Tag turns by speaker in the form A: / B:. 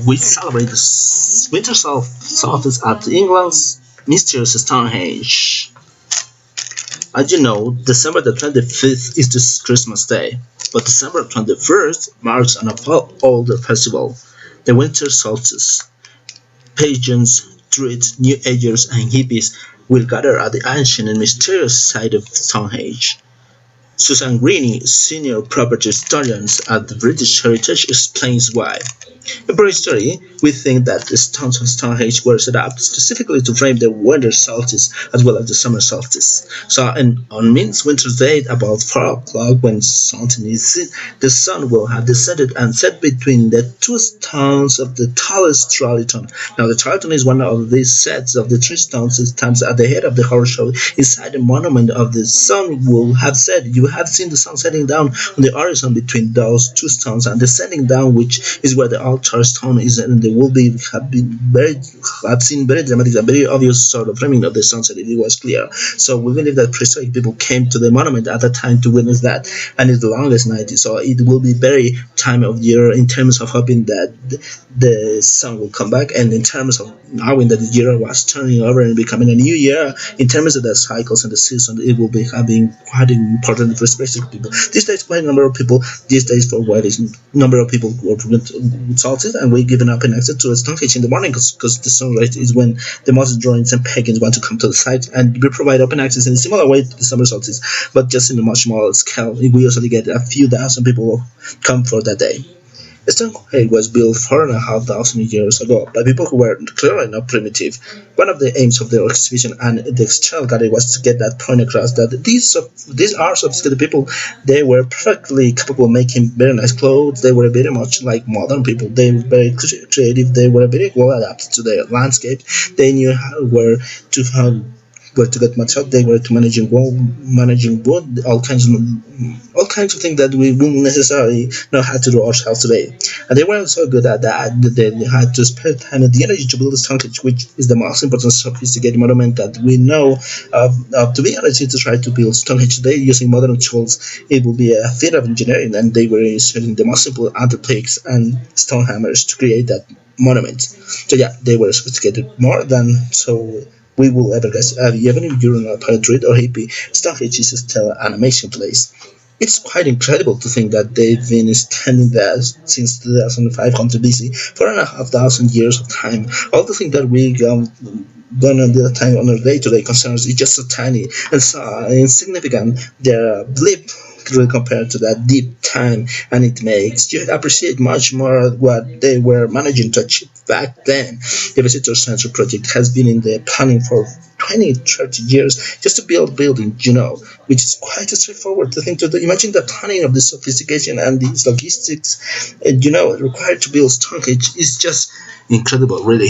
A: we celebrate the winter solstice at England's mysterious Stonehenge. As you know, December the 25th is this Christmas Day, but December 21st marks an older festival, the winter solstice. Pagans, druids, New Agers, and hippies will gather at the ancient and mysterious site of Stonehenge. Susan Greene, senior property historian at the British Heritage, explains why. In prehistory, we think that the stones of Stonehenge were set up specifically to frame the winter solstice as well as the summer solstice. So, on means winter's day, about 4 o'clock, when something is seen, the sun will have descended and set between the two stones of the tallest Triton. Now, the Triton is one of these sets of the three stones that stands at the head of the horse show inside the monument of the sun will have said, you have seen the sun setting down on the horizon between those two stones and descending down, which is where the altar stone is, and there will be have seen very dramatic and very obvious sort of framing of the sunset. It was clear. So we believe that prehistoric people came to the monument at that time to witness that, and it's the longest night. So it will be very time of year in terms of hoping that the sun will come back, and in terms of knowing that the year was turning over and becoming a new year. In terms of the cycles and the season, it will be having quite an important for specific people. These days, quite a number of people. These days, for what is number of people who are salted, and we're giving up an access to a Stonehenge in the morning because the sunrise is when the most druids and pagans want to come to the site, and we provide open access in a similar way to the summer solstice, but just in a much smaller scale. We usually get a few thousand people come for that day. Stonehenge was built 4,500 years ago by people who were clearly not primitive. One of the aims of their exhibition and the external gallery was to get that point across that these are sophisticated people. They were perfectly capable of making very nice clothes. They were very much like modern people. They were very creative. They were very well adapted to their landscape. They knew where to get material. They were to managing wood, all kinds of things that we wouldn't necessarily know how to do ourselves today. And they were so good at that they had to spend time and the energy to build a Stonehenge, which is the most important sophisticated monument that we know of. To be honest, to try to build Stonehenge today using modern tools, it will be a feat of engineering, and they were using the most simple picks and stone hammers to create that monument. So yeah, they were sophisticated more than so we will ever guess. Even if you're not a druid or hippie, Stonehenge is still an amazing place. It's quite incredible to think that they've been standing there since 2500 BC, 4,500 years of time. All the things that we done on the time on our day-to-day concerns is just so tiny and so insignificant. They're a blip really compared to that deep time, and it makes you appreciate much more what they were managing to achieve back then. The Visitor Center project has been in the planning for 20-30 years just to build buildings, which is quite straightforward to think to imagine the planning of the sophistication and these logistics, required to build Stonehenge is just incredible, really.